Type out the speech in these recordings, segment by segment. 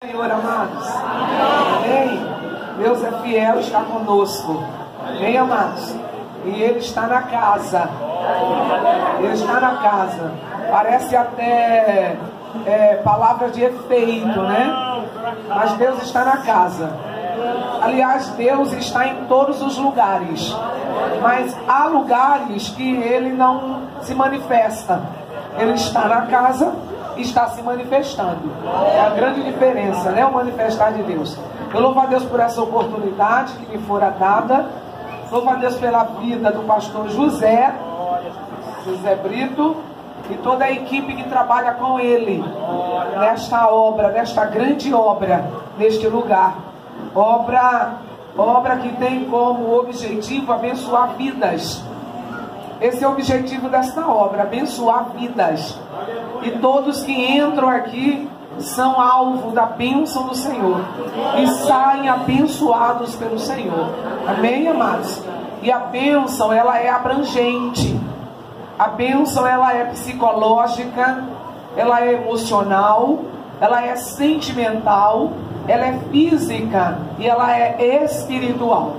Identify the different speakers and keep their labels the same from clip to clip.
Speaker 1: Senhor, amados. Amém. Deus é fiel, está conosco. Amém, amados. E Ele está na casa. Ele está na casa. Parece até palavra de efeito, né? Mas Deus está na casa. Aliás, Deus está em todos os lugares. Mas há lugares que Ele não se manifesta. Ele está na casa, está se manifestando. É a grande diferença, né? O manifestar de Deus. Eu louvo a Deus por essa oportunidade que me fora dada. Louvo a Deus pela vida do pastor José Brito e toda a equipe que trabalha com ele nesta obra, nesta grande obra, neste lugar. Obra que tem como objetivo abençoar vidas. Esse é o objetivo desta obra, abençoar vidas. E todos que entram aqui são alvo da bênção do Senhor e saem abençoados pelo Senhor. Amém, amados? E a bênção, ela é abrangente. A bênção, ela é psicológica, ela é emocional, ela é sentimental, ela é física e ela é espiritual.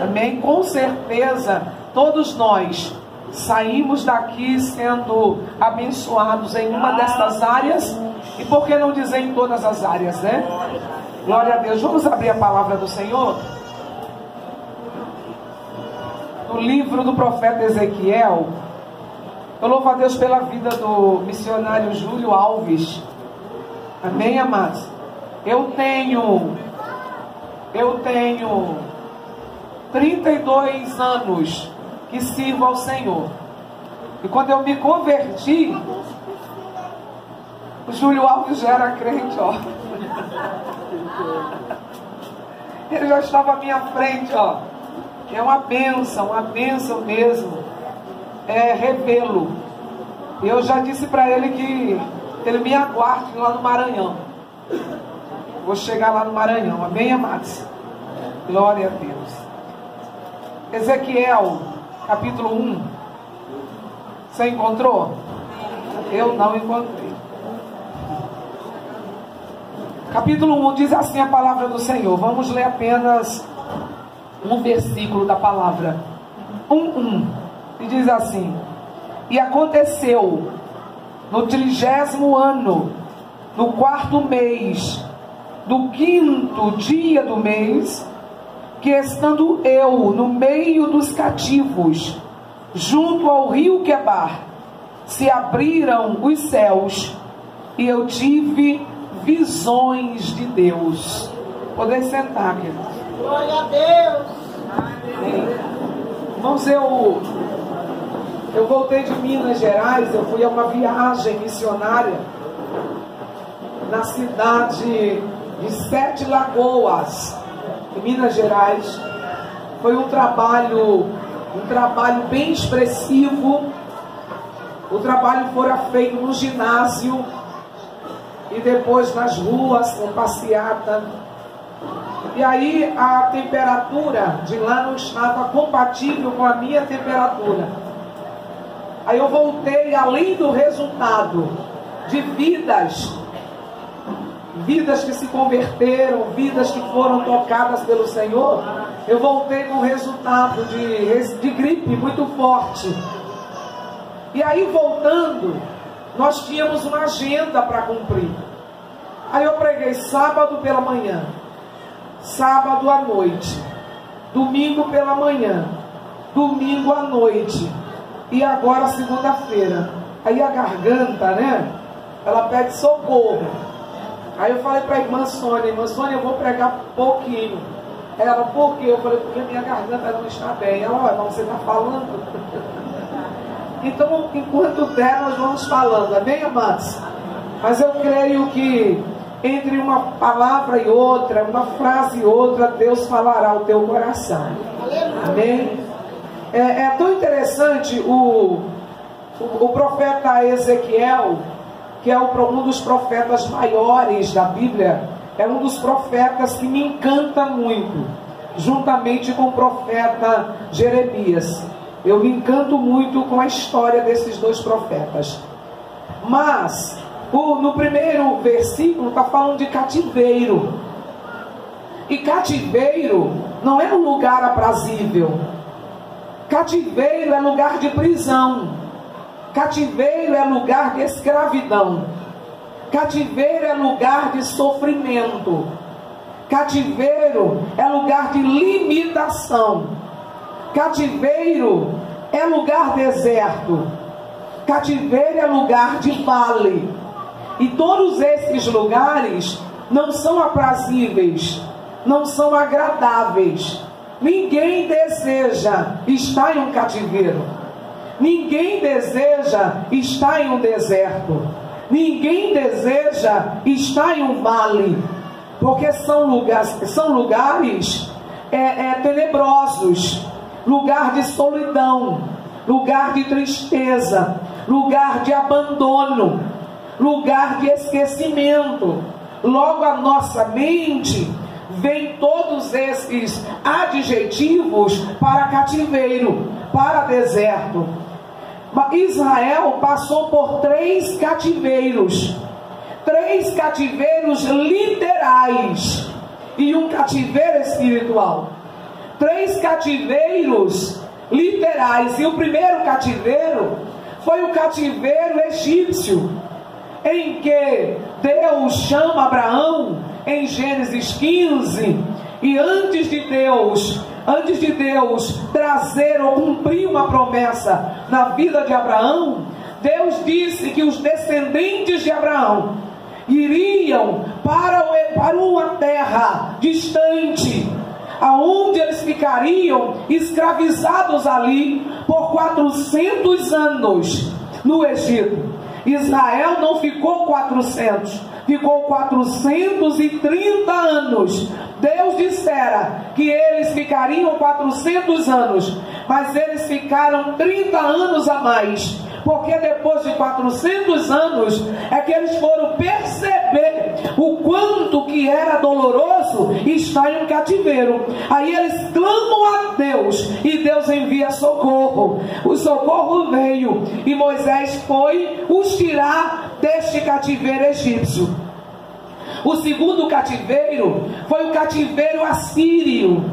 Speaker 1: Amém? Com certeza, todos nós saímos daqui sendo abençoados em uma destas áreas, e por que não dizer em todas as áreas, né? Glória a Deus. Vamos abrir a palavra do Senhor no livro do profeta Ezequiel. Eu louvo a Deus pela vida do missionário Júlio Alves. Amém, amados? Eu tenho 32 anos que sirvo ao Senhor. E quando eu me converti, o Júlio Alves já era crente, ó. Ele já estava à minha frente, ó. É uma bênção mesmo. É revê-lo. Eu já disse para ele que ele me aguarde lá no Maranhão. Vou chegar lá no Maranhão, amém, amados? Glória a Deus. Ezequiel, capítulo 1. Você encontrou? Eu não encontrei. Capítulo 1 diz assim a palavra do Senhor. Vamos ler apenas um versículo da palavra. 1:1. E diz assim: E aconteceu no 30º ano, no 4º mês, do 5º dia do mês, que estando eu no meio dos cativos, junto ao rio Quebar, se abriram os céus, e eu tive visões de Deus. Poder sentar, queridos.
Speaker 2: Glória a Deus.
Speaker 1: Amém. Irmãos, eu voltei de Minas Gerais. Eu fui a uma viagem missionária na cidade de Sete Lagoas, em Minas Gerais. Foi um trabalho bem expressivo. O trabalho fora feito no ginásio e depois nas ruas, com passeata. E aí a temperatura de lá não estava compatível com a minha temperatura. Aí eu voltei, além do resultado de vidas que se converteram, vidas que foram tocadas pelo Senhor, eu voltei com resultado de gripe muito forte. E aí, voltando, nós tínhamos uma agenda para cumprir. Aí eu preguei sábado pela manhã, sábado à noite, domingo pela manhã, domingo à noite, e agora segunda-feira. Aí a garganta, né? Ela pede socorro. Aí eu falei para a irmã Sônia, eu vou pregar pouquinho. Ela, por quê? Eu falei, porque minha garganta não está bem. Ela, olha, mas você está falando? Então, enquanto der, nós vamos falando, amém, amados? Mas eu creio que entre uma palavra e outra, uma frase e outra, Deus falará ao teu coração. Amém? É tão interessante o profeta Ezequiel, que é um dos profetas maiores da Bíblia, é um dos profetas que me encanta muito, juntamente com o profeta Jeremias. Eu me encanto muito com a história desses dois profetas. Mas no primeiro versículo está falando de cativeiro. E cativeiro não é um lugar aprazível. Cativeiro é lugar de prisão. Cativeiro é lugar de escravidão. Cativeiro é lugar de sofrimento. Cativeiro é lugar de limitação. Cativeiro é lugar deserto. Cativeiro é lugar de vale. E todos esses lugares não são aprazíveis, não são agradáveis. Ninguém deseja estar em um cativeiro. Ninguém deseja estar em um deserto. Ninguém deseja estar em um vale, porque são lugares tenebrosos, lugar de solidão, lugar de tristeza, lugar de abandono, lugar de esquecimento. Logo a nossa mente vem todos esses adjetivos para cativeiro, para deserto. Israel passou por 3 cativeiros, 3 cativeiros literais e um cativeiro espiritual. 3 cativeiros literais, e o primeiro cativeiro foi o cativeiro egípcio, em que Deus chama Abraão em Gênesis 15, e antes de Deus trazer ou cumprir uma promessa na vida de Abraão, Deus disse que os descendentes de Abraão iriam para uma terra distante, aonde eles ficariam escravizados ali por 400 anos no Egito. Israel não ficou 400, ficou 430 anos. Deus dissera que eles ficariam 400 anos, mas eles ficaram 30 anos a mais, porque depois de 400 anos é que eles foram perceber o quanto que era doloroso estar em um cativeiro. Aí eles clamam a Deus, e Deus envia socorro. O socorro veio, e Moisés foi os tirar deste cativeiro egípcio. O segundo cativeiro foi o cativeiro assírio.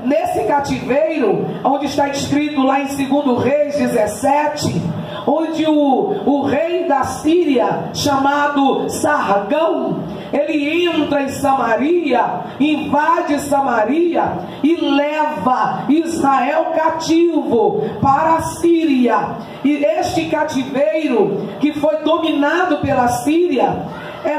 Speaker 1: Nesse cativeiro, onde está escrito lá em 2 Reis 17, onde o rei da Síria, chamado Sargão, ele entra em Samaria, invade Samaria e leva Israel cativo para a Síria. E este cativeiro, que foi dominado pela Síria,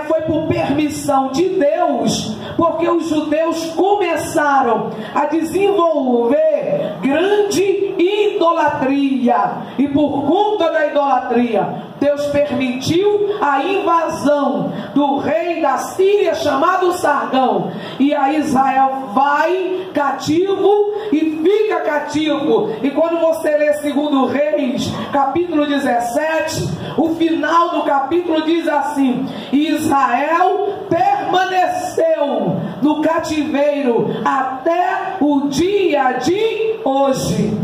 Speaker 1: foi por permissão de Deus, porque os judeus começaram a desenvolver grande idolatria, e por conta da idolatria, Deus permitiu a invasão do rei da Síria, chamado Sargão, e aí Israel vai cativo e fica cativo. E quando você lê 2 Reis, capítulo 17, o final do capítulo diz assim: Israel permaneceu no cativeiro até o dia de hoje.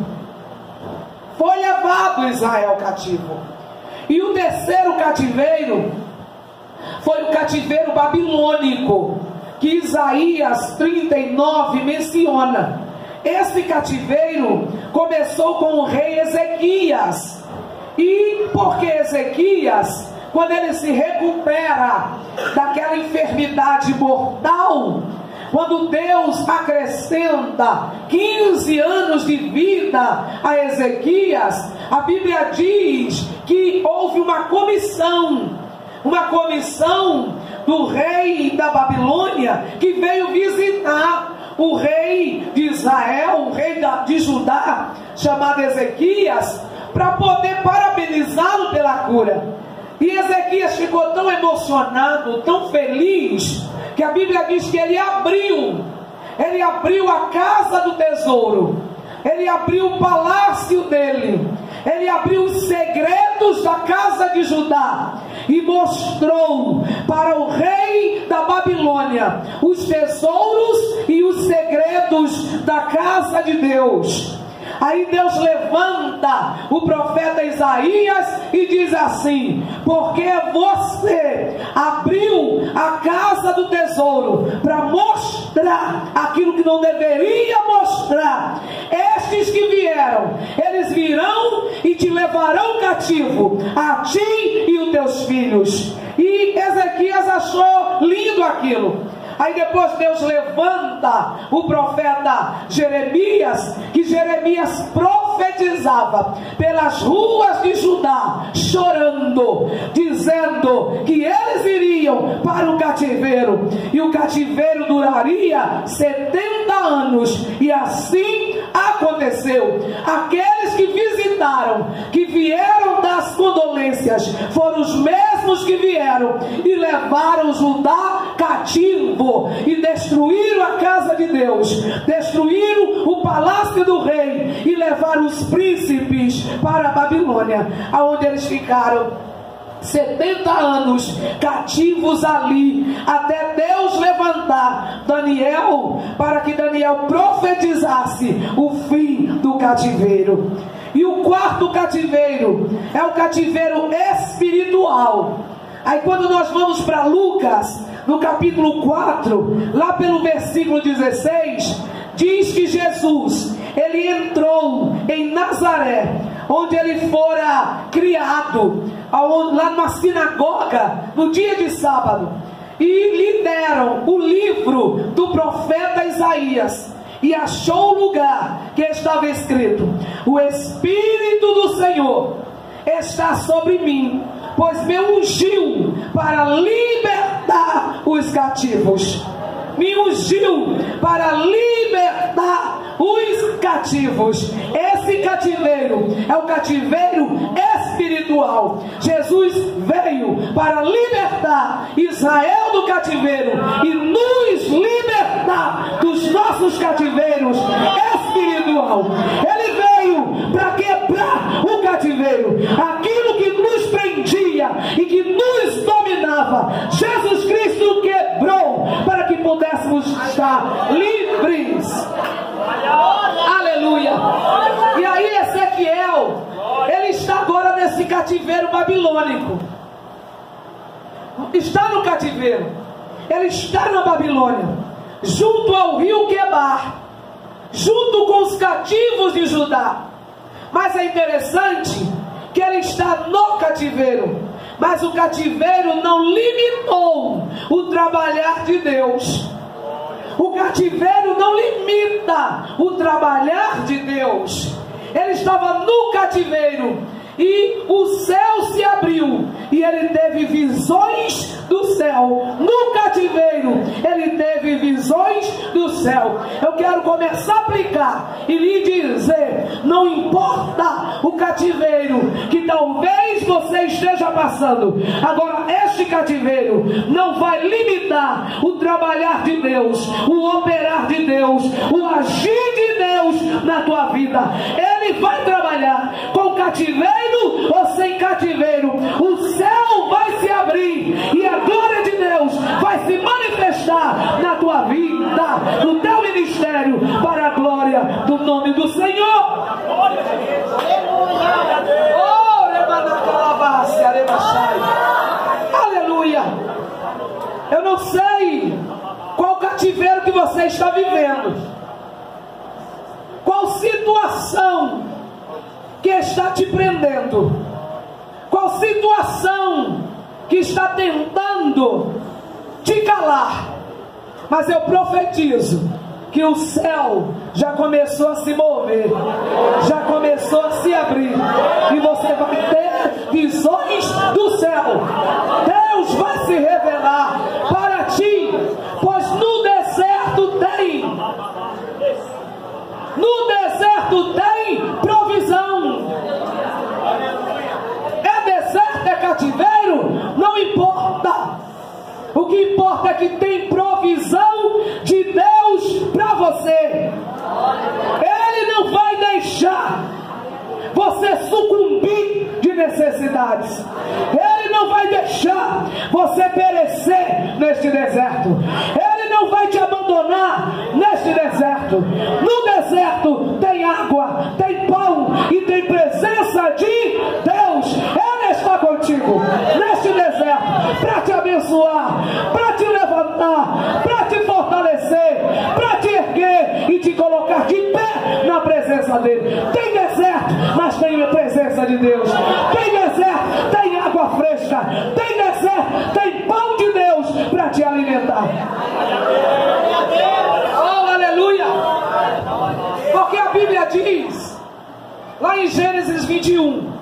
Speaker 1: Foi levado Israel cativo. E o terceiro cativeiro foi o cativeiro babilônico, que Isaías 39 menciona. Esse cativeiro começou com o rei Ezequias. E porque Ezequias, quando ele se recupera daquela enfermidade mortal, quando Deus acrescenta 15 anos de vida a Ezequias, a Bíblia diz que houve uma comissão do rei da Babilônia, que veio visitar o rei de Israel, o rei de Judá, chamado Ezequias, para poder parabenizá-lo pela cura. E Ezequias ficou tão emocionado, tão feliz, que a Bíblia diz que ele abriu a casa do tesouro, ele abriu o palácio dele, ele abriu os segredos da casa de Judá e mostrou para o rei da Babilônia os tesouros e os segredos da casa de Deus. Aí Deus levanta o profeta Isaías e diz assim: porque você abriu a casa do tesouro para mostrar aquilo que não deveria mostrar. Estes que vieram, eles virão e te levarão cativo, a ti e os teus filhos. E Ezequias achou lindo aquilo. Aí depois Deus levanta o profeta Jeremias, que Jeremias profetizava pelas ruas de Judá, chorando, dizendo que eles iriam para o cativeiro, e o cativeiro duraria 70 anos, e assim aconteceu. Aqueles que visitaram, que vieram das condolências, foram os mesmos que vieram e levaram Judá cativo, e destruíram a casa de Deus, destruíram o palácio do rei, e levaram os príncipes para a Babilônia, aonde eles ficaram 70 anos cativos ali, até Deus levantar Daniel, para que Daniel profetizasse o fim do cativeiro. E o quarto cativeiro é o cativeiro espiritual. Aí quando nós vamos para Lucas, no capítulo 4, lá pelo versículo 16, diz que Jesus, ele entrou em Nazaré, onde ele fora criado, lá numa sinagoga, no dia de sábado, e lhe deram o livro do profeta Isaías, e achou o lugar que estava escrito: o Espírito do Senhor está sobre mim, pois me ungiu para libertar os cativos. Me ungiu para libertar os cativos. Esse cativeiro é o cativeiro espiritual. Jesus veio para libertar Israel do cativeiro e nos libertar dos nossos cativeiros espiritual. Ele veio para quebrar o cativeiro, aquilo que nos prendia e que nos dominava. Jesus Cristo quebrou para que pudéssemos estar livres. Aleluia. E aí Ezequiel, ele está agora nesse cativeiro babilônico. Está no cativeiro. Ele está na Babilônia, junto ao rio Quebar, junto com os cativos de Judá. Mas é interessante que ele está no cativeiro, mas o cativeiro não limitou o trabalhar de Deus. O cativeiro não limita o trabalhar de Deus. Ele estava no cativeiro e o céu se abriu e ele teve visões do céu. No cativeiro ele teve visões do céu. Eu quero começar a aplicar e lhe dizer: não importa o cativeiro que talvez você esteja passando, agora este cativeiro não vai limitar o trabalhar de Deus, o operar de Deus, o agir de Deus na tua vida. Ele vai trabalhar com cativeiro ou sem cativeiro. O céu vai se abrir e a glória de Deus vai se manifestar na tua vida, no teu ministério, para a glória do nome do Senhor. Aleluia. Eu não sei qual cativeiro que você está vivendo, qual situação que está te prendendo, qual situação que está tentando te calar, mas eu profetizo que o céu já começou a se mover, já começou a se abrir, e você vai ter visões do céu. Deus vai se revelar para ti, pois no deserto tem provisão. É deserto, é cativeiro, não importa. O que importa é que tem provisão de Deus para você. Ele não vai deixar você sucumbir de necessidades. Ele não vai deixar você perecer neste deserto. Ele não vai te abandonar neste deserto. No deserto tem água, tem de pé na presença dele. Tem deserto, mas tem a presença de Deus. Tem deserto, tem água fresca. Tem deserto, tem pão de Deus para te alimentar. Oh, aleluia! Porque a Bíblia diz, lá em Gênesis 21,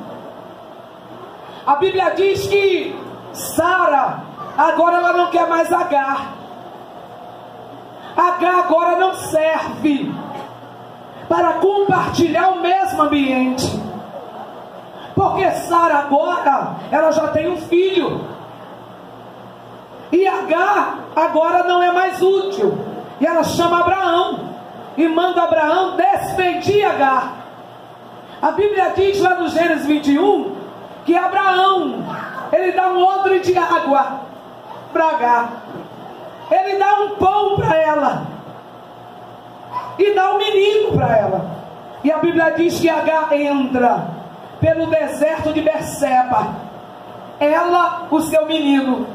Speaker 1: a Bíblia diz que Sara, agora ela não quer mais Agar. Agar agora não serve para compartilhar o mesmo ambiente. Porque Sara agora, ela já tem um filho. E Agar agora não é mais útil. E ela chama Abraão e manda Abraão despedir Agar. A Bíblia diz lá no Gênesis 21 que Abraão, ele dá um odre de água para Agar. Ele dá um pão para ela e dá um menino para ela. E a Bíblia diz que Agar entra pelo deserto de Berseba, ela, o seu menino,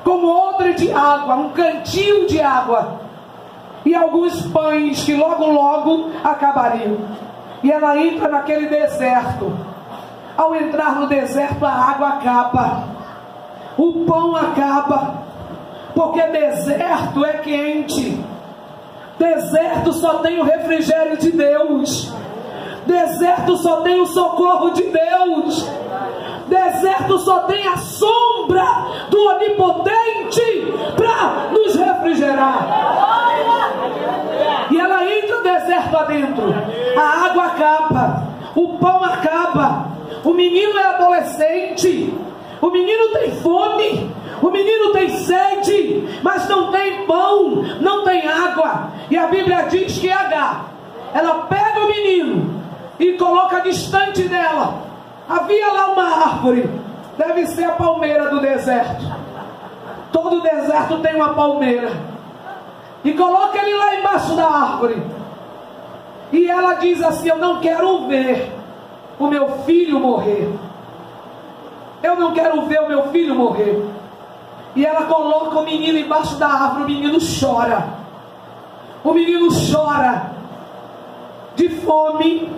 Speaker 1: como odre de água, um cantil de água e alguns pães que logo acabariam. E ela entra naquele deserto. Ao entrar no deserto, a água acaba, o pão acaba, porque deserto é quente. Deserto só tem o refrigério de Deus. Deserto só tem o socorro de Deus. Deserto só tem a sombra do Onipotente para nos refrigerar. E ela entra no deserto adentro. A água acaba, o pão acaba. O menino é adolescente. O menino tem fome. O menino tem sede, mas não tem pão, não tem água. E a Bíblia diz que Agar, ela pega o menino e coloca distante dela. Havia lá uma árvore, deve ser a palmeira do deserto. Todo deserto tem uma palmeira. E coloca ele lá embaixo da árvore. E ela diz assim: eu não quero ver o meu filho morrer. Eu não quero ver o meu filho morrer. E ela coloca o menino embaixo da árvore. O menino chora. O menino chora de fome,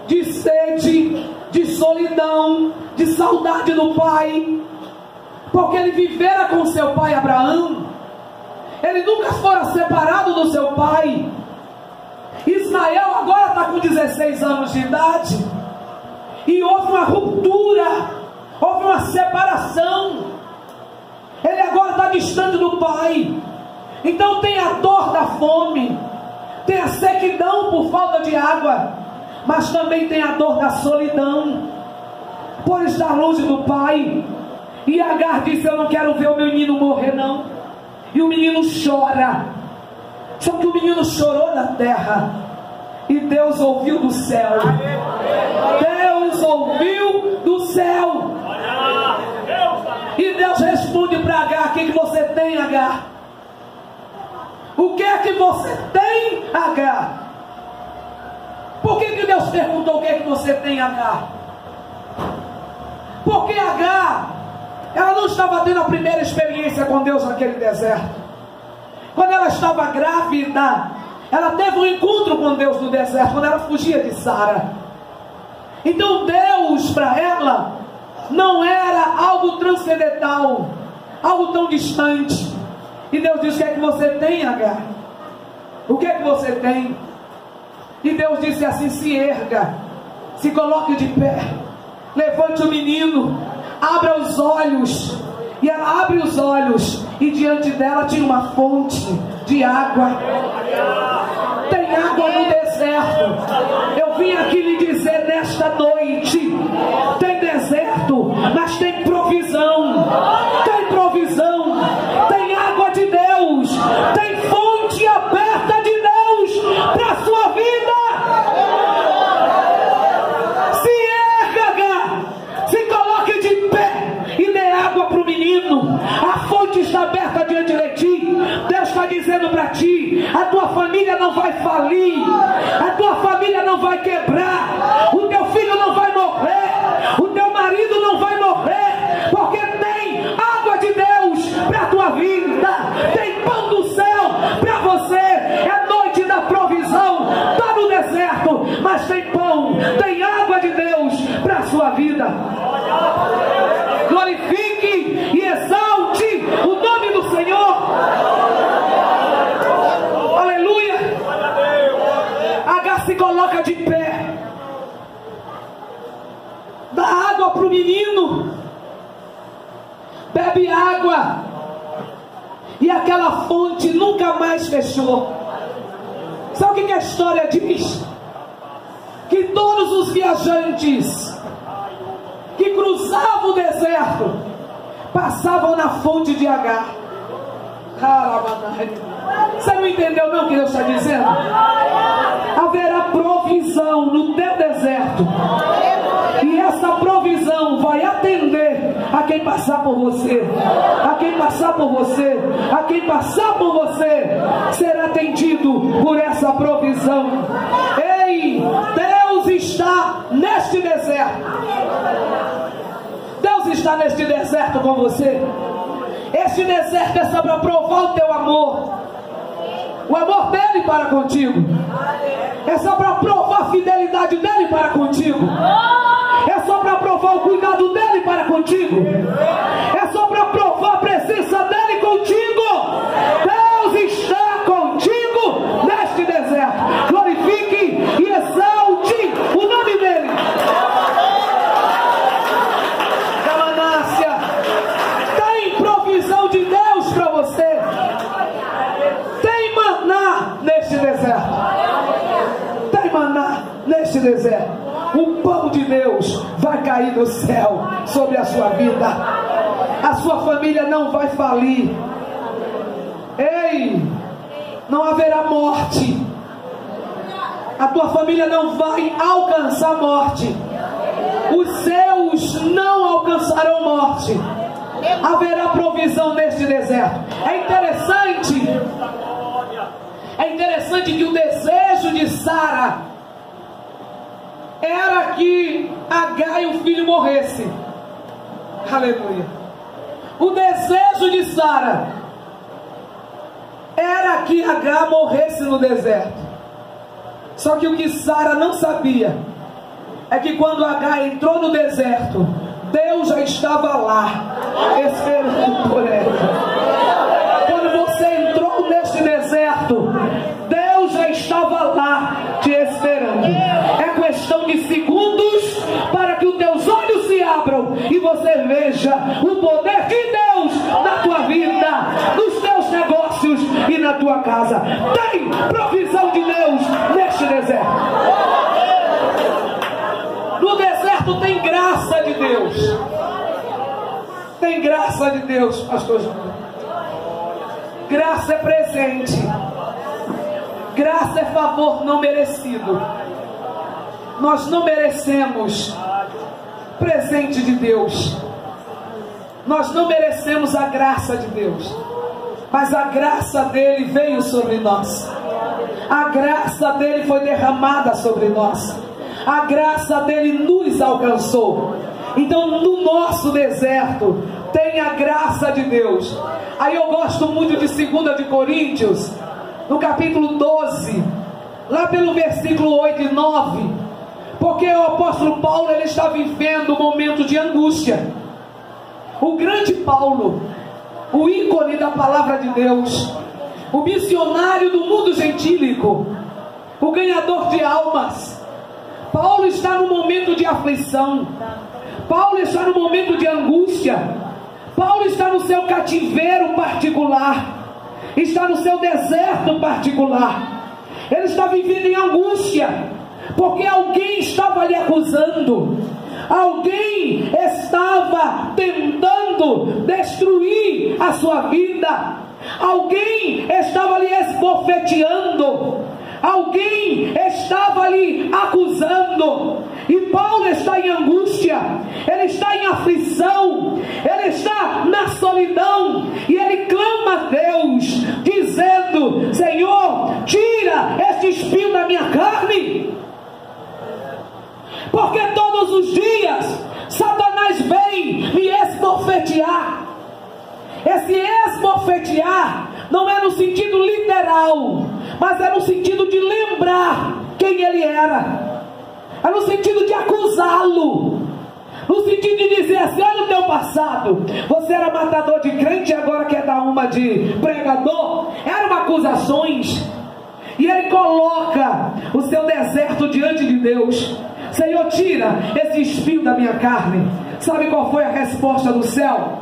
Speaker 1: de sede, de solidão, de saudade do pai. Porque ele vivera com seu pai Abraão. Ele nunca fora separado do seu pai. Ismael agora está com 16 anos de idade. E houve uma ruptura, houve uma separação. Ele agora está distante do pai. Então tem a dor da fome, tem a sequidão por falta de água, mas também tem a dor da solidão por estar longe do pai. E Agar disse: eu não quero ver o meu menino morrer não. E o menino chora. Só que o menino chorou na terra, e Deus ouviu do céu. Deus ouviu do céu. E Deus responde para Agar: o que você tem, Agar? O que é que você tem, Agar? Por que Deus perguntou o que é que você tem, Agar? Porque Agar, ela não estava tendo a primeira experiência com Deus naquele deserto. Quando ela estava grávida, ela teve um encontro com Deus no deserto, quando ela fugia de Sara. Então Deus para ela não era algo transcendental, algo tão distante. E Deus disse: o que é que você tem, Agar? O que é que você tem? E Deus disse assim: se erga, se coloque de pé, levante o menino, abra os olhos. E ela abre os olhos, e diante dela tinha uma fonte de água. Tem água no deserto. Eu vim aqui lhe dizer nesta noite: tem deserto, mas tem provisão. Tem provisão, tem água de Deus, tem fonte aberta de Deus para a sua vida. Se erga, Agar, se coloque de pé e dê água para o menino. A fonte está aberta diante de ti. Deus está dizendo para ti: a tua família não vai falir, a tua família não vai quebrar, o teu filho não vai morrer, o teu marido não vai morrer, porque tem água de Deus para a tua vida, tem pão do céu para você. É noite da provisão. aquela fonte nunca mais fechou. Sabe o que a história diz? Que todos os viajantes que cruzavam o deserto passavam na fonte de Agar. Você não entendeu não o que Deus está dizendo? Haverá provisão no teu deserto, e essa provisão vai atender a quem passar por você. A quem passar por você, a quem passar por você, será atendido por essa provisão. Ei, Deus está neste deserto. Deus está neste deserto com você. Este deserto é só para provar o teu amor, o amor dele para contigo. É só para provar a fidelidade dele para contigo. É só para provar o cuidado dele para contigo. É só para provar a presença dele contigo. Deus está contigo neste deserto. Glorifique e exalte o nome dele. Tem provisão de Deus para você. Tem maná neste deserto. Tem maná neste deserto. O pão de Deus vai cair do céu sobre a sua vida. A sua família não vai falir. Ei, não haverá morte. A tua família não vai alcançar morte. Os seus não alcançarão morte. Haverá provisão neste deserto. É interessante que o desejo de Sara era que Agar e o filho morresse. Aleluia. O desejo de Sara era que Agar morresse no deserto. Só que o que Sara não sabia é que quando Agar entrou no deserto, Deus já estava lá esperando por ela. Quando você entrou neste deserto, Deus já estava lá te esperando. É questão de segundos para que os teus olhos se abram e você veja o poder de Deus na tua vida, nos teus negócios e na tua casa. Tem provisão de Deus neste deserto. No deserto tem graça de Deus. Tem graça de Deus, pastor João. Graça é presente. Graça é favor não merecido. Nós não merecemos presente de Deus. Nós não merecemos a graça de Deus. Mas a graça dele veio sobre nós. A graça dele foi derramada sobre nós. A graça dele nos alcançou. Então no nosso deserto tem a graça de Deus. Aí eu gosto muito de 2 de Coríntios, no capítulo 12, lá pelo versículo 8 e 9, porque o apóstolo Paulo, ele está vivendo um momento de angústia. O grande Paulo, o ícone da palavra de Deus, o missionário do mundo gentílico, o ganhador de almas, Paulo está no momento de aflição. Paulo está no momento de angústia. Paulo está no seu cativeiro particular, está no seu deserto particular. Ele está vivendo em angústia, porque alguém estava lhe acusando, alguém estava tentando destruir a sua vida, alguém estava lhe esbofeteando, alguém estava lhe acusando. E Paulo está em angústia, ele está em aflição, ele está na solidão, e ele clama a Deus, dizendo: Senhor, tira este espinho da minha carne, porque todos os dias Satanás vem me esbofetear. Esse esbofetear não é no sentido literal, mas é no sentido de lembrar quem ele era. É no sentido de acusá-lo, no sentido de dizer assim: olha o teu passado, você era matador de crente e agora quer dar uma de pregador. Eram acusações. E ele coloca o seu deserto diante de Deus: Senhor, tira esse espinho da minha carne. Sabe qual foi a resposta do céu?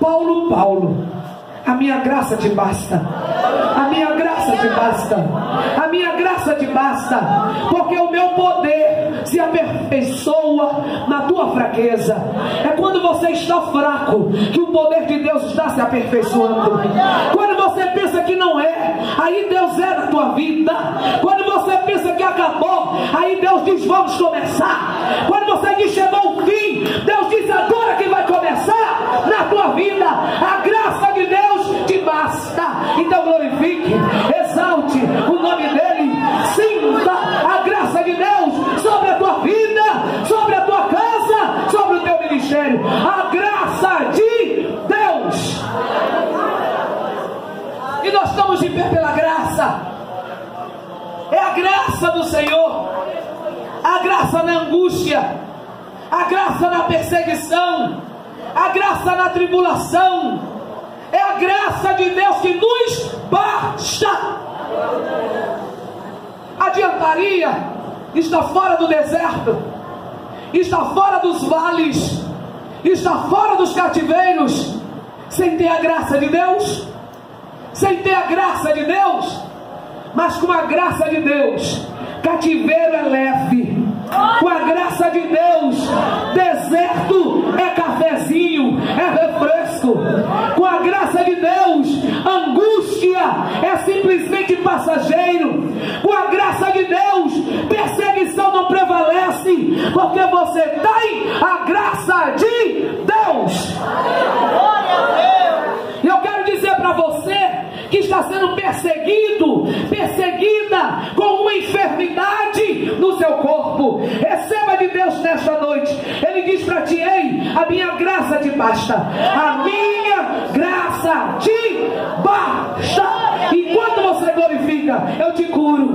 Speaker 1: Paulo, A minha graça te basta. A minha graça te basta. A minha graça te basta. Porque o meu poder se aperfeiçoa na tua fraqueza. É quando você está fraco que o poder de Deus está se aperfeiçoando. Quando você pensa que não é, aí Deus é na tua vida. Quando você pensa que acabou, aí Deus diz: vamos começar. Quando você diz chegou o fim, Deus diz: agora que vai começar na tua vida. A graça de Deus te basta. Então glorifique, exalte o nome dele. Sinta a graça de Deus sobre a tua vida, sobre a tua casa, sobre o teu ministério. A graça de Deus. E nós estamos de pé pela graça. É a graça do Senhor. A graça na angústia, a graça na perseguição, a graça na tribulação. É a graça de Deus que nos basta. Adiantaria estar fora do deserto, estar fora dos vales, estar fora dos cativeiros, sem ter a graça de Deus? Sem ter a graça de Deus? Mas com a graça de Deus, cativeiro é leve. Com a graça de Deus, deserto é cafezinho, é refresco. Com a graça de Deus, angústia é simplesmente passageiro. Com a graça de Deus, perseguição não prevalece, porque você tem a graça de Deus. E eu quero dizer para você que está sendo perseguido, perseguida com uma enfermidade no seu corpo, receba de Deus nesta noite. Ele diz para ti: ei, a minha graça te basta. A minha graça te basta. Enquanto você glorifica, eu te curo.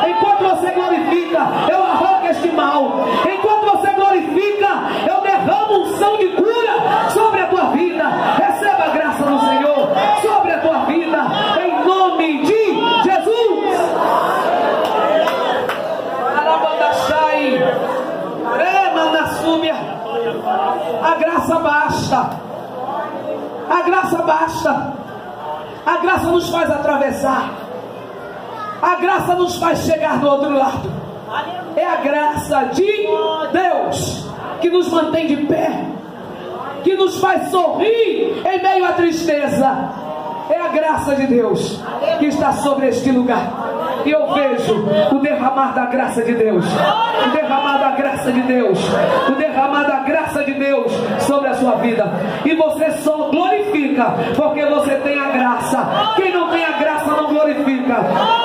Speaker 1: Enquanto você glorifica, eu arranco este mal. Enquanto você glorifica, eu derramo unção de cura sobre a tua vida. Receba a graça do Senhor sobre a tua vida, em nome de Jesus. A graça basta. A graça basta. A graça nos faz atravessar. A graça nos faz chegar do outro lado. É a graça de Deus que nos mantém de pé, que nos faz sorrir em meio à tristeza. É a graça de Deus que está sobre este lugar. E eu vejo o derramar da graça de Deus, o derramar da graça de Deus, o derramar da graça de Deus sobre a sua vida. E você só glorifica porque você tem a graça. Quem não tem a graça não glorifica.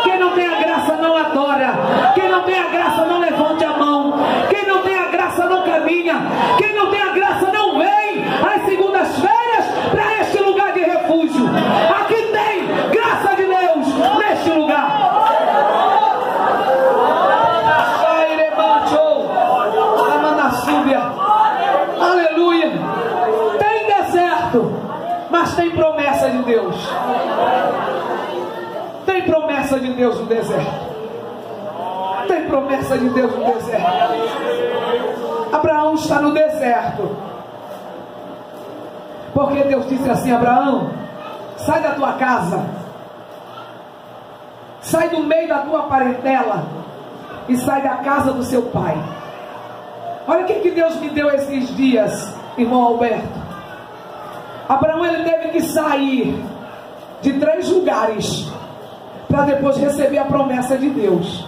Speaker 1: Quem não tem a graça não adora. Quem não tem a graça não levante a mão. Quem não tem a graça não caminha. Quem não tem a graça não vem às segundas-feiras para este lugar de refúgio. Aqui tem graça de Deus neste lugar. Aleluia. Tem deserto, mas tem promessa de Deus. Tem promessa de Deus no deserto. Tem promessa de Deus no deserto. Abraão está no deserto porque Deus disse assim: Abraão, sai da tua casa, sai do meio da tua parentela e sai da casa do seu pai. Olha o que Deus me deu esses dias, irmão Alberto. Abraão, ele teve que sair de 3 lugares para depois receber a promessa de Deus.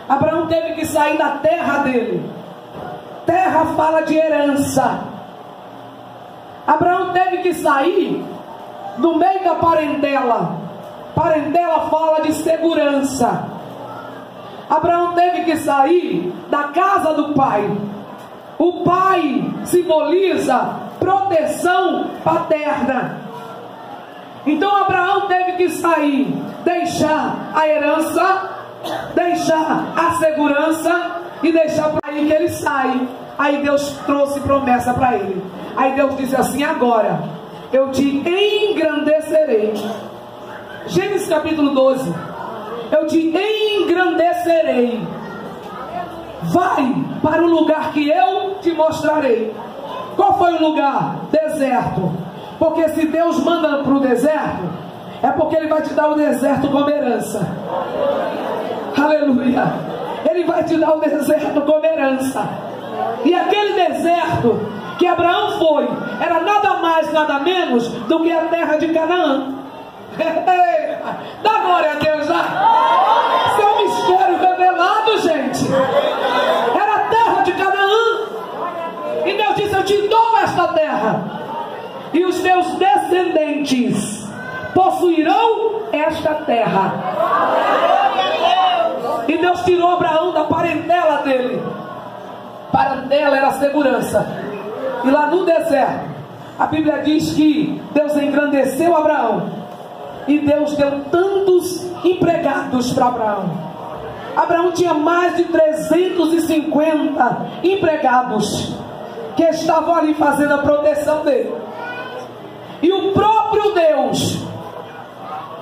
Speaker 1: Abraão teve que sair da terra dele. Terra fala de herança. Abraão teve que sair do meio da parentela. Parentela fala de segurança. Abraão teve que sair da casa do pai. O pai simboliza proteção paterna. Então Abraão teve que sair, deixar a herança, deixar a segurança e deixar para aí que ele sai. Aí Deus trouxe promessa para ele. Aí Deus disse assim: agora eu te engrandecerei. Gênesis capítulo 12. Eu te engrandecerei. Vai para o lugar que eu te mostrarei. Qual foi o lugar? Deserto. Porque se Deus manda para o deserto, é porque Ele vai te dar o deserto como herança. Aleluia. Ele vai te dar o deserto como herança. E aquele deserto que Abraão foi, era nada mais, nada menos do que a terra de Canaã. Dá glória a Deus lá. Isso é um mistério revelado, gente. Era a terra de Canaã. E Deus disse: eu te dou esta terra, e os teus descendentes possuirão esta terra. E Deus tirou Abraão da parentela dele. Parentela era a segurança. E lá no deserto, a Bíblia diz que Deus engrandeceu Abraão, e Deus deu tantos empregados para Abraão. Abraão tinha mais de 350 empregados que estavam ali fazendo a proteção dele. E o próprio Deus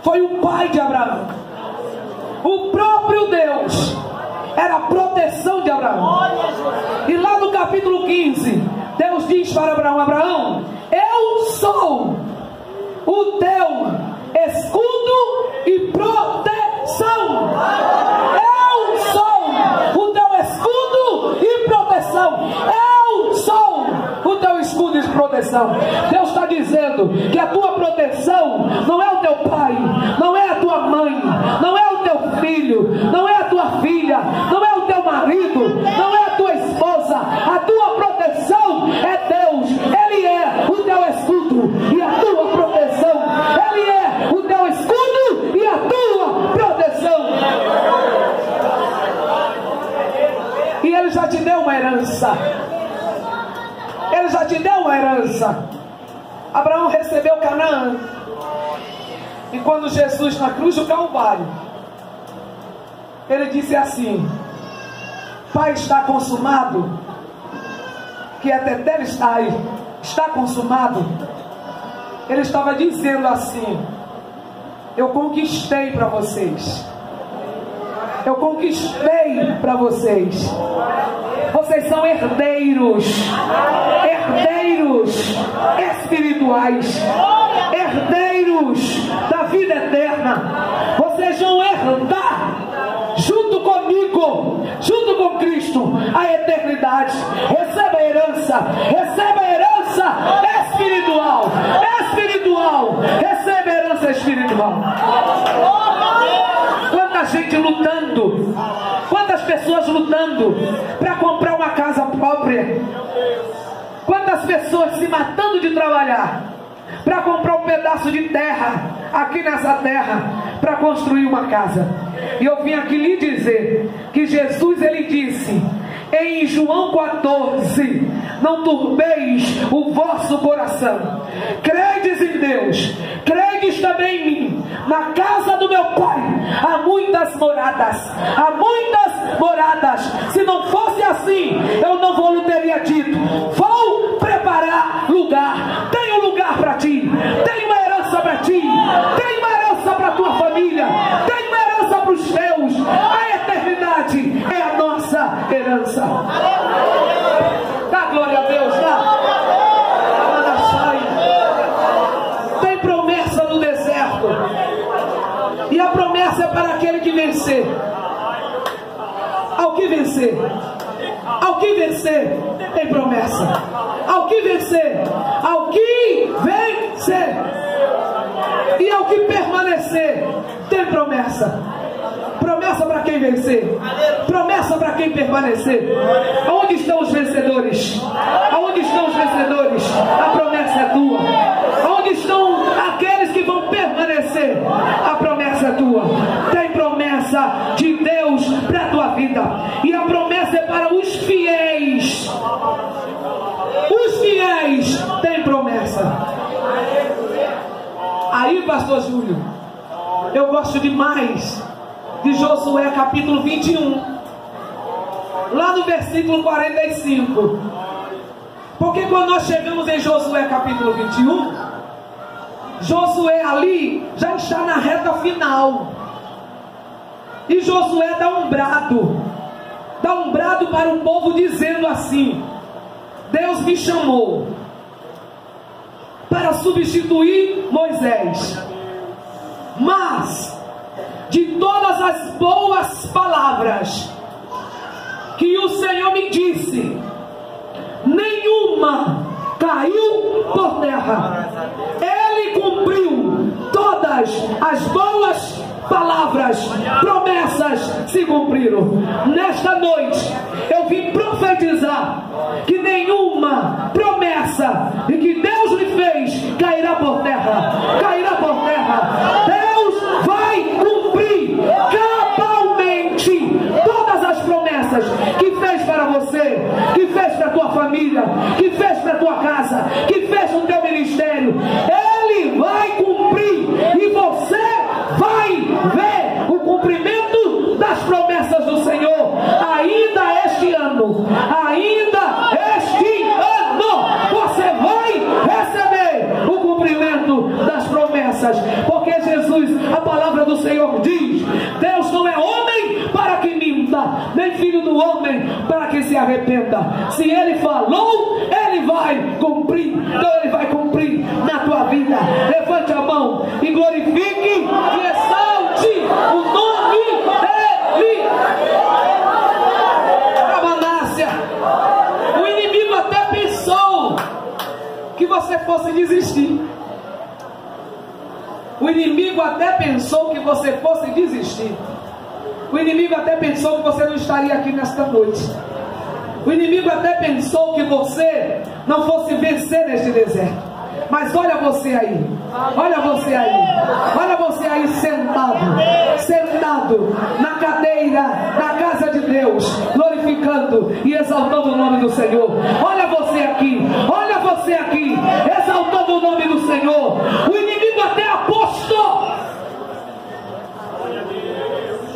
Speaker 1: foi o pai de Abraão. O próprio Deus era a proteção de Abraão. E lá no capítulo 15, Deus diz para Abraão: Abraão, eu sou o teu escudo e proteção. Eu sou o teu escudo e proteção. Eu sou o teu escudo e proteção. Deus está dizendo que a tua proteção não é o teu pai, não é a tua mãe, não é o teu filho, não é a tua filha, não é o teu marido, não é a tua esposa. A tua proteção é Deus. Ele é o teu escudo e a tua proteção. Ele é o teu escudo e a tua proteção. E Ele já te deu uma herança. Ele já te deu uma herança. Abraão recebeu Canaã. E quando Jesus, na cruz do Calvário, Ele disse assim: Pai, está consumado. Que até dele está consumado. Ele estava dizendo assim: eu conquistei para vocês. Eu conquistei para vocês. Vocês são herdeiros. Herdeiros espirituais. Herdeiros da vida eterna. Vocês vão herdar junto comigo, junto com Cristo, a eternidade. Receba a herança. Receba a herança espiritual. Espiritual. Receba a herança espiritual. Quanta gente lutando, quantas pessoas lutando para comprar uma casa própria, quantas pessoas se matando de trabalhar para comprar um pedaço de terra aqui nessa terra para construir uma casa. E eu vim aqui lhe dizer que Jesus, ele disse em João 14: não turbeis o vosso coração, credes em Deus, credes também em mim. Na casa do meu Pai há muitas moradas, há muitas moradas. Se não fosse assim, eu não vou teria dito: vou preparar lugar. Tem um lugar para ti, tem uma herança para ti, tem uma herança para tua família, tem uma herança para os teus. A eternidade é a nossa herança. Dá glória a Deus, dá. Tem promessa no deserto, e a promessa é para aquele que vencer. Ao que vencer, ao que vencer, tem promessa. Ao que vencer, ao que vencer, e ao que permanecer, tem promessa. Promessa para quem vencer, promessa para quem permanecer. Aonde estão os vencedores? Aonde estão os vencedores? A promessa é tua. Aonde estão aqueles que vão permanecer? A promessa é tua. Tem promessa de Deus para a tua vida, e a promessa é para os fiéis. Os fiéis têm promessa. Aí, pastor Júlio, eu gosto demais de Josué capítulo 21, lá no versículo 45. Porque quando nós chegamos em Josué capítulo 21, Josué ali já está na reta final. E Josué dá um brado para o povo, dizendo assim: Deus me chamou para substituir Moisés. Mas de todas as boas palavras que o Senhor me disse, nenhuma caiu por terra. Ele cumpriu todas as boas palavras, promessas se cumpriram. Nesta noite eu vim profetizar que nenhuma promessa e que Deus lhe fez cairá por terra. Cairá por terra. Deus vai cumprir cabalmente todas as promessas que fez para você, que fez para a tua família, que fez para a tua casa, que fez no teu ministério. Ele vai cumprir e você vai ver o cumprimento das promessas do Senhor ainda este ano. Ainda este ano você vai receber o cumprimento das promessas, porque Jesus, a palavra do Senhor diz: Deus não é homem para que minta, nem filho do homem para que se arrependa. Se Ele falou, Ele vai cumprir. Então Ele vai cumprir na tua vida. Levante a mão e glorifique e exalte o nome dEle. Amanácia, o inimigo até pensou que você fosse desistir. O inimigo até pensou que você fosse desistir. O inimigo até pensou que você não estaria aqui nesta noite. O inimigo até pensou que você não fosse vencer neste deserto. Mas olha você aí. Olha você aí. Olha você aí sentado na cadeira, na casa de Deus, glorificando e exaltando o nome do Senhor. Olha você aqui. Olha você aqui, exaltando o nome do Senhor. O inimigo até apostou.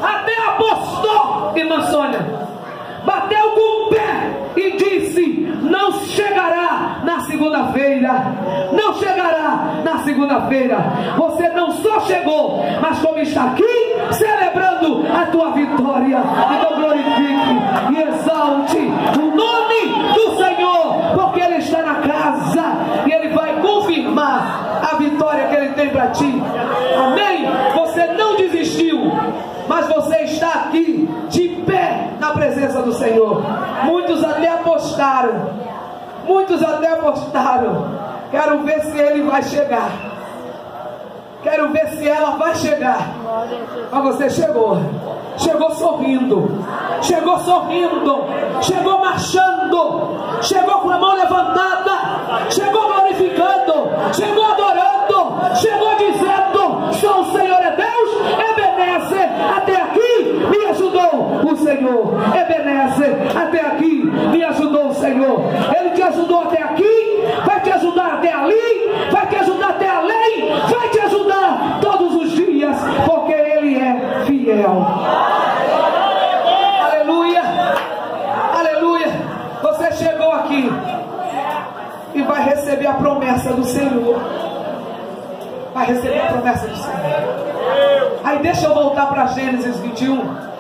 Speaker 1: Até apostou, irmã Sônia. Bateu com o pé e disse: não chegará na segunda-feira. Não chegará na segunda-feira. Você não só chegou, mas como está aqui celebrando a tua vitória. Então glorifique e exalte o nome do Senhor, porque Ele está na casa e Ele vai confirmar a vitória que Ele tem para ti. Amém? Você não desistiu, mas você está aqui de pé na presença do Senhor. Muitos até apostaram. Muitos até apostaram. Quero ver se ele vai chegar. Quero ver se ela vai chegar. Mas você chegou. Chegou sorrindo. Chegou sorrindo. Chegou marchando. Chegou com a mão levantada. Chegou glorificando. Chegou adorando. Chegou dizendo: só o Senhor é Deus. Ebenezer, até aqui me ajudou o Senhor. Ebenezer, até aqui me ajudou o Senhor. Ele te ajudou até aqui, vai te ajudar até ali, vai te ajudar até além, vai te ajudar todos os dias, porque Ele é fiel. Aleluia, aleluia. Você chegou aqui e vai receber a promessa do Senhor. Vai receber a promessa do Senhor. Aí deixa eu voltar para Gênesis 21.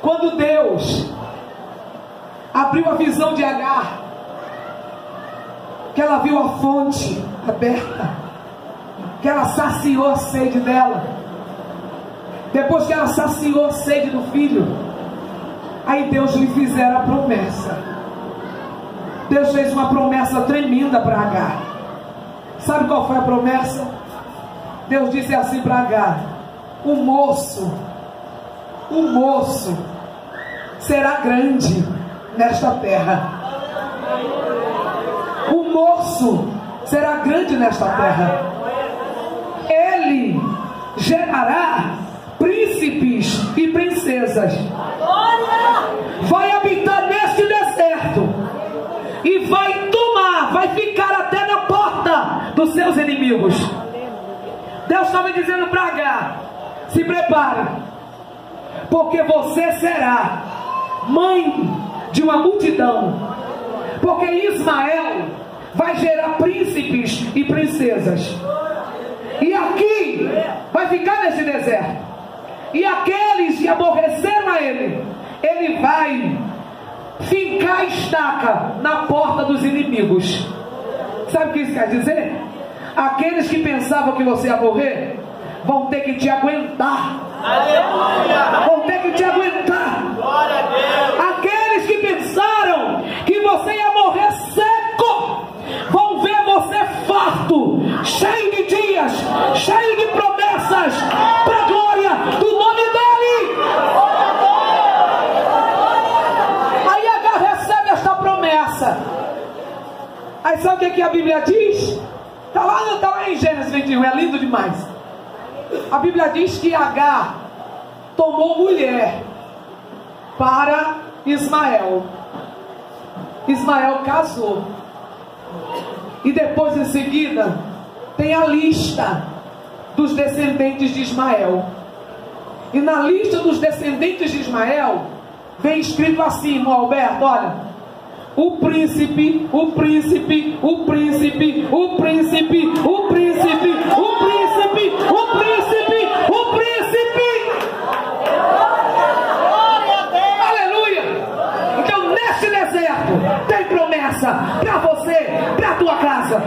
Speaker 1: Quando Deus abriu a visão de Agar, que ela viu a fonte aberta, que ela saciou a sede dela, depois que ela saciou a sede do filho, aí Deus lhe fizera a promessa. Deus fez uma promessa tremenda para Agar. Sabe qual foi a promessa? Deus disse assim para Agar: o moço será grande nesta terra. O moço será grande nesta terra. Ele gerará príncipes e princesas. Vai habitar neste deserto e vai tomar, vai ficar até na porta dos seus inimigos. Deus estava dizendo para Agar: se prepara, porque você será mãe de uma multidão. Porque Ismael vai gerar príncipes e princesas. E aqui vai ficar nesse deserto. E aqueles que aborreceram a ele, ele vai fincar a estaca na porta dos inimigos. Sabe o que isso quer dizer? Aqueles que pensavam que você ia morrer vão ter que te aguentar. Aleluia. Vão ter que te aguentar. Glória a Deus. Aqueles que pensaram que você ia morrer seco vão ver você farto, cheio de dias, cheio de promessas, para a glória do nome dele. Aí Agar recebe esta promessa. Aí sabe o que a Bíblia diz? Está lá em Gênesis 21, é lindo demais. A Bíblia diz que Agar tomou mulher para Ismael. Ismael casou. E depois, em seguida, tem a lista dos descendentes de Ismael. E na lista dos descendentes de Ismael vem escrito assim, irmão Alberto, olha: o príncipe, o príncipe, o príncipe, o príncipe, o príncipe, o príncipe, o príncipe, o príncipe. Aleluia! Então, neste deserto tem promessa para você, para a tua casa,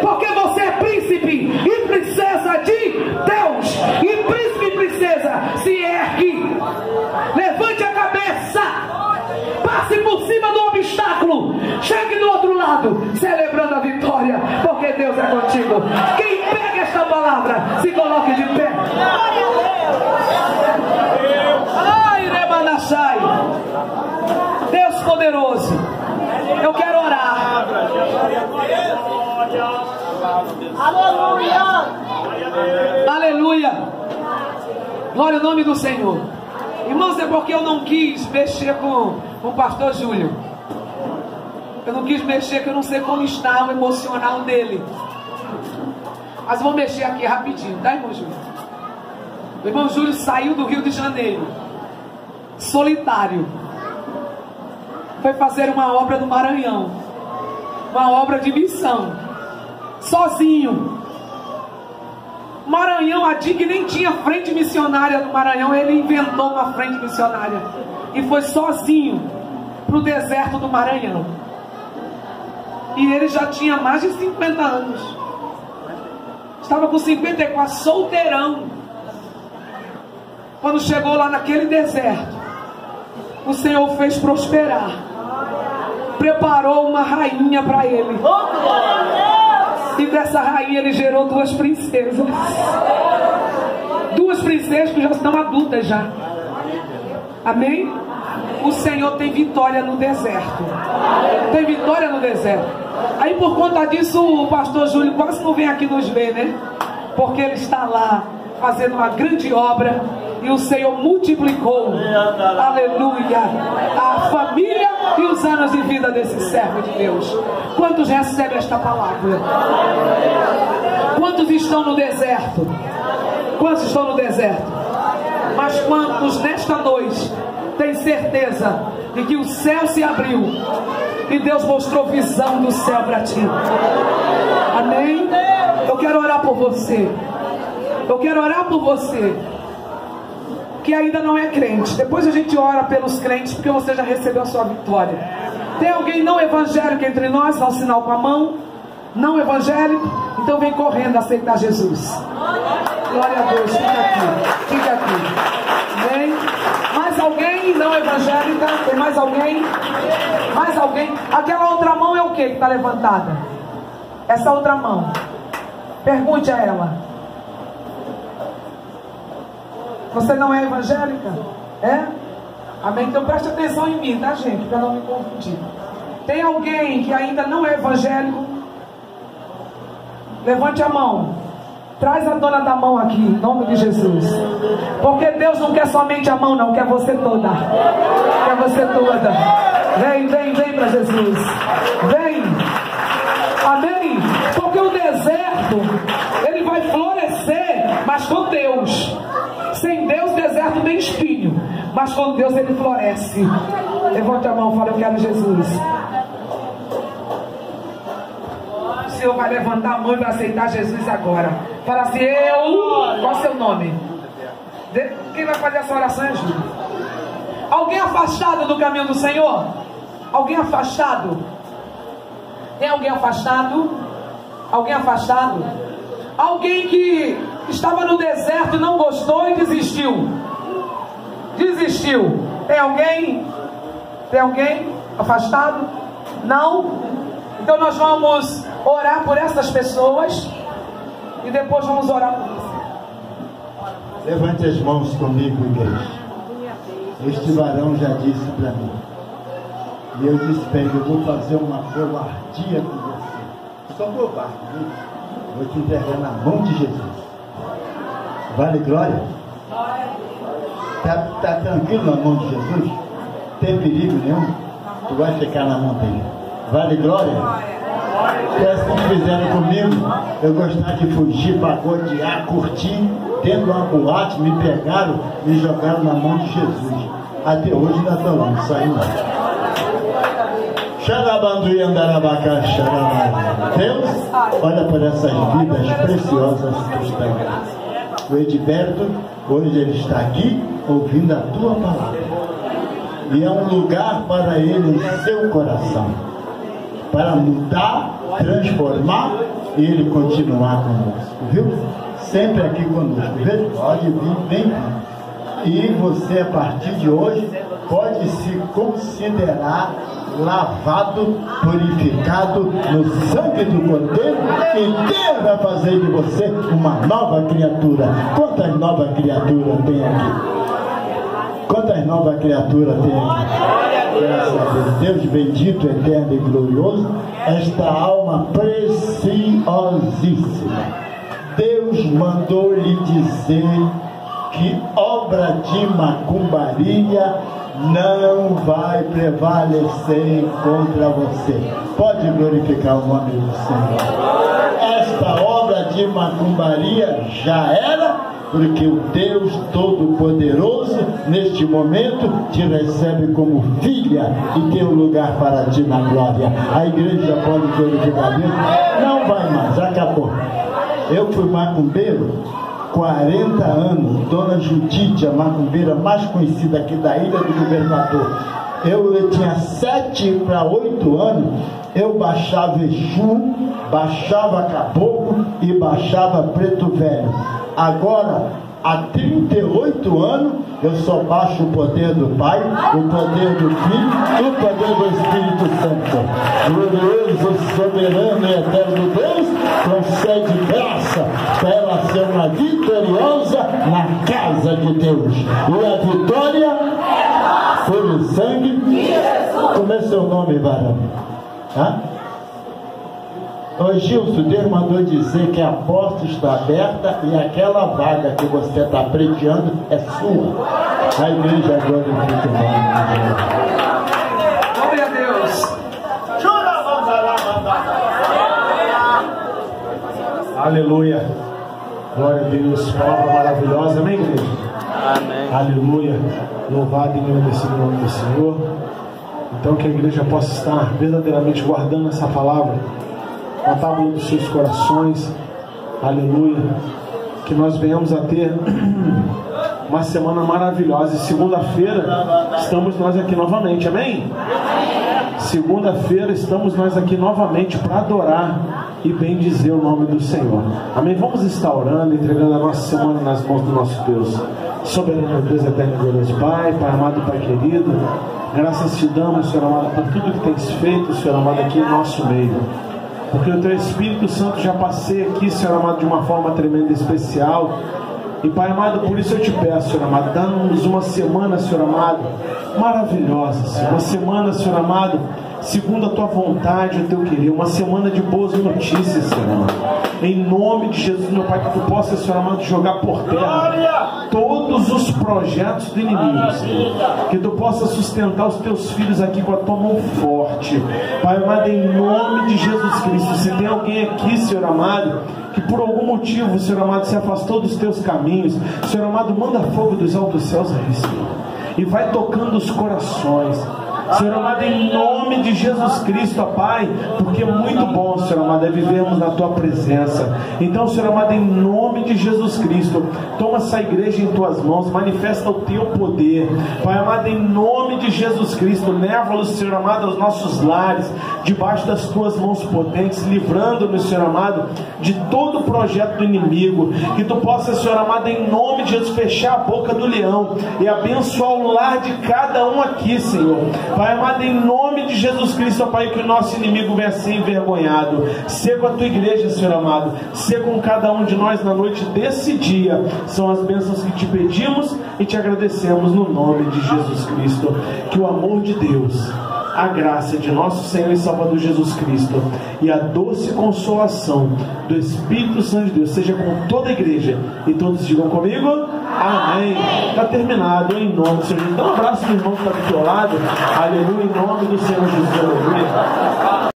Speaker 1: porque você é príncipe e princesa de Deus. E príncipe e princesa se ergue, levante a cabeça, passe por cima do obstáculo, chegue do outro lado, celebrando a vitória, porque Deus é contigo. Quem pega esta palavra, se coloque de pé. Ai, Remanachai, Deus poderoso, eu quero orar. Aleluia, aleluia, glória ao nome do Senhor. Irmãos, é porque eu não quis mexer com o pastor Júlio. Eu não quis mexer, porque eu não sei como está o emocional dele. Mas vou mexer aqui rapidinho, tá, irmão Júlio? O irmão Júlio saiu do Rio de Janeiro, solitário. Foi fazer uma obra no Maranhão, uma obra de missão, sozinho. Maranhão, a DIG nem tinha frente missionária no Maranhão, ele inventou uma frente missionária e foi sozinho para o deserto do Maranhão. E ele já tinha mais de 50 anos, estava com 54, solteirão. Quando chegou lá naquele deserto, o Senhor fez prosperar, preparou uma rainha para ele. E dessa rainha ele gerou duas princesas. Duas princesas que já estão adultas já. Amém? O Senhor tem vitória no deserto. Tem vitória no deserto. Aí por conta disso o pastor Júlio quase não vem aqui nos ver, né? Porque ele está lá fazendo uma grande obra e o Senhor multiplicou, aleluia, a família e os anos de vida desse servo de Deus. Quantos recebem esta palavra? Quantos estão no deserto? Quantos estão no deserto? Mas quantos nesta noite têm certeza de que o céu se abriu e Deus mostrou visão do céu para ti? Amém? Eu quero orar por você. Eu quero orar por você que ainda não é crente. Depois a gente ora pelos crentes, porque você já recebeu a sua vitória. Tem alguém não evangélico entre nós? Dá um sinal com a mão. Não evangélico? Então vem correndo aceitar Jesus. Glória a Deus. Fica aqui. Fica aqui. Vem. Mais alguém não evangélica? Tem mais alguém? Mais alguém? Aquela outra mão é o que está levantada? Essa outra mão. Pergunte a ela. Você não é evangélica? É? Amém? Então preste atenção em mim, tá, gente? Para não me confundir. Tem alguém que ainda não é evangélico? Levante a mão. Traz a dona da mão aqui, em nome de Jesus. Porque Deus não quer somente a mão, não. Quer você toda. Quer você toda. Vem, vem, vem para Jesus. Vem. Amém? Porque o deserto, ele vai florescer, mas com Deus. Sem Deus, deserto tem espinho, mas com Deus ele floresce. Levante a mão, fala: eu quero Jesus. O Senhor vai levantar a mão e vai aceitar Jesus agora. Fala assim: eu. Qual é o seu nome? Quem vai fazer essa oração é Júlio. Alguém afastado do caminho do Senhor? Alguém afastado? Tem alguém afastado? Alguém afastado? Alguém que estava no deserto e não gostou e desistiu? Desistiu. Tem alguém? Tem alguém afastado? Não? Então nós vamos orar por essas pessoas e depois vamos orar por você.
Speaker 2: Levante as mãos comigo, igreja. Este varão já disse para mim. E eu disse para ele, eu vou fazer uma covardia com você. Só covarde, viu? Vou te entregar na mão de Jesus. Vale glória? Tá tranquilo na mão de Jesus? Tem perigo nenhum? Tu vai ficar na mão dele. Vale glória? Se assim fizeram comigo, eu gostava de fugir, pagodear, curtir, dentro de uma boate, me pegaram, me jogaram na mão de Jesus. Até hoje ainda estou lá, não saiu não. Deus, olha por essas vidas preciosas que estão aqui. O Edberto, hoje ele está aqui ouvindo a tua palavra. E é um lugar para ele em seu coração, para mudar, transformar e ele continuar conosco, viu? Sempre aqui conosco, viu? Pode vir, vem. E você, a partir de hoje, pode se considerar lavado, purificado no sangue do Cordeiro, e Deus vai fazer de você uma nova criatura. Quantas novas criaturas tem aqui? Quantas novas criaturas tem aqui? Graças a Deus. Deus bendito, eterno e glorioso, esta alma preciosíssima. Deus mandou lhe dizer que obra de macumbaria não vai prevalecer contra você. Pode glorificar o nome do Senhor. Esta obra de macumbaria já era, porque o Deus Todo-Poderoso neste momento te recebe como filha e tem um lugar para ti na glória. A igreja pode glorificar Deus? Não vai mais, acabou. Eu fui macumbeiro 40 anos, Dona Judite, a macumbeira mais conhecida aqui da Ilha do Governador. Eu tinha 7 para 8 anos, eu baixava Exu, baixava Caboclo e baixava Preto Velho. Agora, há 38 anos, eu só baixo o poder do Pai, o poder do Filho e o poder do Espírito Santo. Glorioso, soberano e eterno Deus, concede graça para ela ser uma vitoriosa na casa de Deus. E a vitória pelo sangue de Jesus. Como é seu nome, varão? Hã? Ô Gilson, Deus mandou dizer que a porta está aberta e aquela vaga que você está preteando é sua. A igreja glorifica o nome.
Speaker 1: Glória a Deus.
Speaker 3: Aleluia. Glória a Deus. Palavra maravilhosa. Amém, igreja?
Speaker 4: Amém.
Speaker 3: Aleluia. Louvado e agradecido o nome do Senhor. Então que a igreja possa estar verdadeiramente guardando essa palavra na tábua dos seus corações. Aleluia. Que nós venhamos a ter uma semana maravilhosa. E segunda-feira estamos nós aqui novamente. Amém? Segunda-feira estamos nós aqui novamente para adorar e bendizer o nome do Senhor. Amém? Vamos estar orando, entregando a nossa semana nas mãos do nosso Deus. Soberano Deus, eterno e glorioso Pai, Pai amado, Pai querido, graças te damos, Senhor amado, por tudo que tens feito, Senhor amado, aqui em nosso meio. Porque o Teu Espírito Santo já passei aqui, Senhor amado, de uma forma tremenda e especial. E Pai amado, por isso eu te peço, Senhor amado, dá-nos uma semana, Senhor amado, maravilhosa, Senhor. Uma semana, Senhor amado, segundo a Tua vontade, o Teu querer. Uma semana de boas notícias, Senhor amado. Em nome de Jesus, meu Pai, que Tu possa, Senhor amado, jogar por terra todos os projetos do inimigo, Senhor. Que Tu possa sustentar os Teus filhos aqui com a Tua mão forte. Pai amado, em nome de Jesus Cristo. Se tem alguém aqui, Senhor amado, que por algum motivo, Senhor amado, se afastou dos Teus caminhos, Senhor amado, manda fogo dos altos céus aí, Senhor. E vai tocando os corações. Senhor amado, em nome de Jesus Cristo, ó Pai, porque é muito bom, Senhor amado, é vivermos na Tua presença. Então, Senhor amado, em nome de Jesus Cristo, toma essa igreja em Tuas mãos, manifesta o Teu poder, Pai amado, em nome de Jesus Cristo, leva-los, Senhor amado, aos nossos lares, debaixo das Tuas mãos potentes, livrando-nos, Senhor amado, de todo o projeto do inimigo. Que Tu possa, Senhor amado, em nome de Jesus, fechar a boca do leão e abençoar o lar de cada um aqui, Senhor. Pai amado, em nome de Jesus Cristo, ó Pai, que o nosso inimigo venha ser envergonhado. Ser com a Tua igreja, Senhor amado, ser com cada um de nós na noite desse dia. São as bênçãos que Te pedimos e Te agradecemos no nome de Jesus Cristo. Que o amor de Deus, a graça de nosso Senhor e Salvador Jesus Cristo e a doce consolação do Espírito Santo de Deus seja com toda a igreja, e todos digam comigo, amém. Está terminado, em nome do Senhor Jesus. Dá um abraço no irmão que está do teu lado, aleluia, em nome do Senhor Jesus, aleluia.